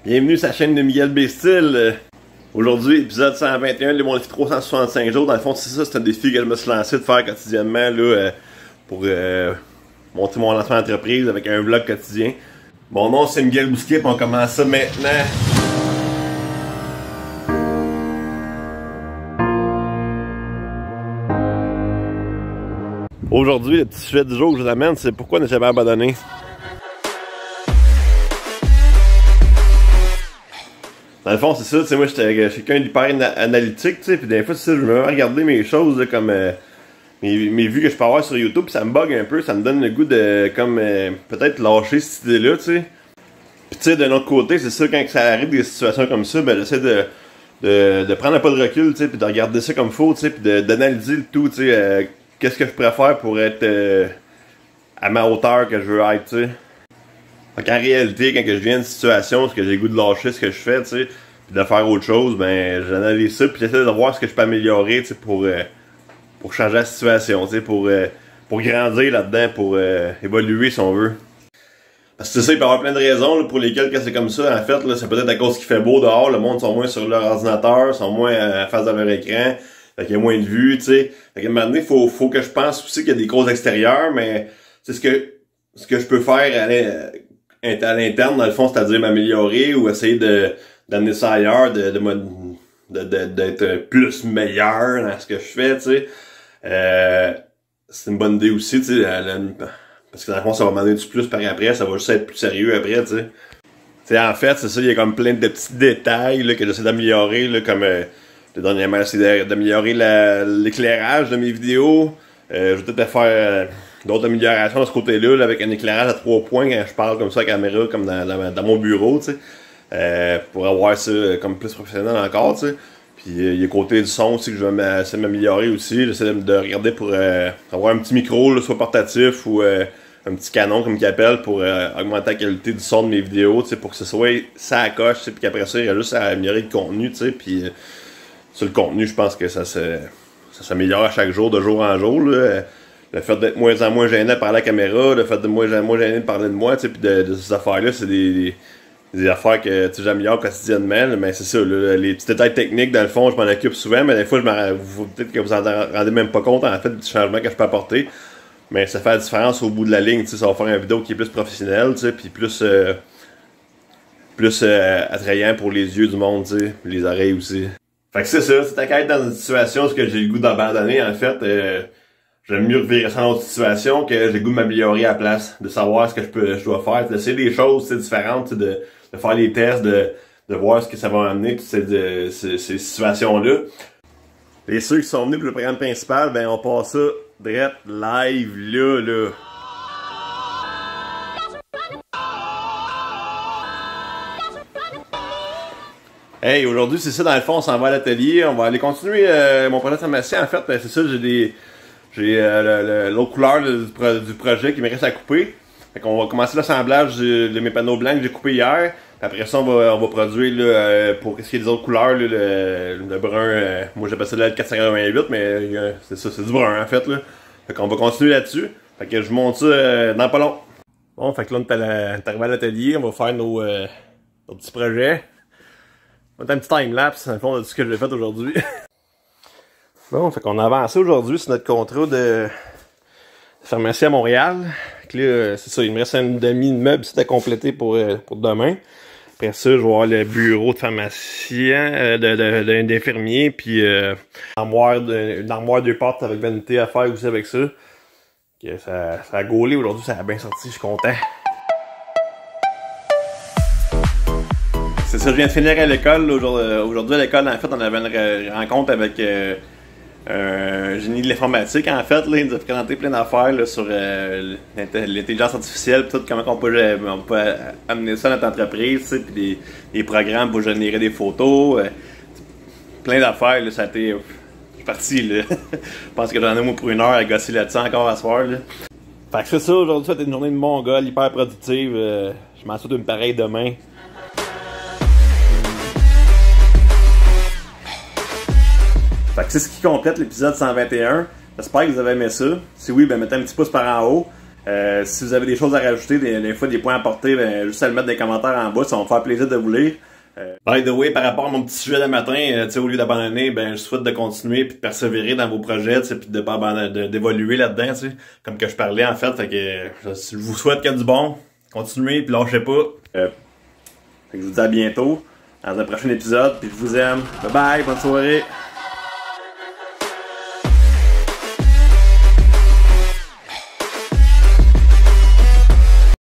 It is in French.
Bienvenue sur la chaîne de Miguel B-Style. Aujourd'hui, épisode 121 de mon défi 365 jours. Dans le fond, c'est ça, c'est un défi que je me suis lancé de faire quotidiennement là, pour monter mon lancement d'entreprise avec un vlog quotidien. Mon nom c'est Miguel Bousquet, puis on commence ça maintenant. Aujourd'hui, le petit sujet du jour que je vous amène, c'est pourquoi ne jamais abandonner. Dans le fond, c'est ça, tu sais, moi, j'étais quelqu'un d'hyper analytique, tu sais, puis des fois, c'est ça, je me mets à regarder mes choses, là, comme mes vues que je peux avoir sur YouTube, puis ça me bug un peu, ça me donne le goût de, comme, peut-être lâcher cette idée-là, tu sais. Puis, tu sais, d'un autre côté, c'est ça, quand ça arrive des situations comme ça, ben, j'essaie de prendre un pas de recul, tu sais, puis de regarder ça comme faut, tu sais, puis d'analyser le tout, tu sais, qu'est-ce que je pourrais faire pour être à ma hauteur que je veux être, tu sais. Fait qu'en réalité, quand je viens d'une situation, est-ce que j'ai le goût de lâcher ce que je fais, tu sais, puis de faire autre chose, ben j'analyse ça, puis j'essaie de voir ce que je peux améliorer, tu sais, pour changer la situation, tu sais, pour grandir là-dedans, pour évoluer si on veut. Parce que c'est ça, il peut y avoir plein de raisons là, pour lesquelles que c'est comme ça. En fait, là, c'est peut-être à cause qu'il fait beau dehors, le monde sont moins sur leur ordinateur, sont moins à face de leur écran, fait qu'il y a moins de vues, tu sais. Fait qu'à un moment donné, faut que je pense aussi qu'il y a des causes extérieures, mais c'est ce que je peux faire à l'interne, dans le fond, c'est-à-dire m'améliorer ou essayer d'amener ça ailleurs, d'être plus meilleur dans ce que je fais, tu sais. C'est une bonne idée aussi, tu sais, parce que dans le fond, ça va m'amener du plus par après, ça va juste être plus sérieux après, tu sais. Tu sais, en fait, c'est ça, il y a comme plein de petits détails là, que j'essaie d'améliorer, là, comme dernièrement, j'essaie d'améliorer l'éclairage de mes vidéos. Je vais peut-être faire d'autres améliorations de ce côté-là, là, avec un éclairage à 3 points quand je parle comme ça à la caméra, comme dans mon bureau, tu sais, pour avoir ça comme plus professionnel encore, tu sais. Puis il y a le côté du son aussi que je vais essayer de m'améliorer aussi. J'essaie de regarder pour avoir un petit micro, là, soit portatif ou un petit canon comme qu'ils appellent pour augmenter la qualité du son de mes vidéos, tu sais, pour que ce soit ça coche, tu sais, puis qu'après ça, il y a juste à améliorer le contenu, tu sais, puis sur le contenu, je pense que ça s'améliore à chaque jour, de jour en jour, là. Le fait d'être moins en moins gêné de parler à la caméra, le fait de moins en moins gêné de parler de moi, tu sais, puis de ces affaires-là, c'est des affaires que j'améliore quotidiennement, là, mais c'est ça, là, les petits détails techniques, dans le fond, je m'en occupe souvent, mais des fois, peut-être que vous en rendez même pas compte, en fait, du changement que je peux apporter, mais ça fait la différence au bout de la ligne, tu sais, ça va faire une vidéo qui est plus professionnelle, tu sais, puis plus attrayant pour les yeux du monde, tu sais, les oreilles aussi. Fait que c'est ça, c'est à être dans une situation où j'ai le goût d'abandonner, en fait, j'aime mieux virer ça dans une autre situation que j'ai le goût de m'améliorer à la place, de savoir ce que je dois faire, d'essayer des choses différentes, de faire les tests, de voir ce que ça va amener, toutes ces situations-là. Et ceux qui sont venus pour le programme principal, ben on passe ça direct live là. Hey, aujourd'hui c'est ça, dans le fond, on s'en va à l'atelier, on va aller continuer mon projet de pharmacien. En fait, c'est ça, j'ai l'autre couleur du projet qui me reste à couper. Fait qu'on va commencer l'assemblage de mes panneaux blancs que j'ai coupés hier. Puis après ça, on va produire là, pour ce qui est des autres couleurs, là, le brun. Moi j'appelle ça le 488, mais c'est ça, c'est du brun en fait. Là. Fait qu'on va continuer là-dessus. Fait que je vous montre ça dans pas long. Bon, fait que là on est arrivé à l'atelier, on va faire nos petits projets. On va faire un petit time-lapse, dans le fond, de tout ce que j'ai fait aujourd'hui. Bon, fait qu'on a avancé aujourd'hui sur notre contrat de pharmacie à Montréal. Là, c'est ça, il me reste une demi de meuble à compléter pour demain. Après ça, je vais avoir le bureau de pharmacien, d'infirmier, puis une armoire 2 portes avec vanité à faire aussi avec ça. Ça a gaulé aujourd'hui, ça a bien sorti, je suis content. C'est ça, je viens de finir à l'école. Aujourd'hui à l'école, en fait, on avait une rencontre avec un génie de l'informatique, en fait. Là, il nous a présenté plein d'affaires sur l'intelligence artificielle, tout comment on peut amener ça à notre entreprise, puis des programmes pour générer des photos. Plein d'affaires, ça a été... Je suis parti, là. Je pense que j'en ai au moins pour 1 heure à gosser là-dessus encore à soir, là. Fait que c'est ça, aujourd'hui, ça a été une journée de mongol, hyper productive. Je m'en souhaite une pareille demain. Fait que c'est ce qui complète l'épisode 121. J'espère que vous avez aimé ça. Si oui, ben mettez un petit pouce par en haut. Si vous avez des choses à rajouter, des fois des points à apporter, ben, juste à le mettre dans les commentaires en bas, ça va me faire plaisir de vous lire. By the way, par rapport à mon petit sujet de matin, au lieu d'abandonner, ben je souhaite de continuer puis de persévérer dans vos projets, puis de pas abandonner, d'évoluer là-dedans, comme que je parlais en fait. Fait que je vous souhaite qu'il y a du bon. Continuez puis lâchez pas. Fait que je vous dis à bientôt dans un prochain épisode, puis je vous aime. Bye bye, bonne soirée.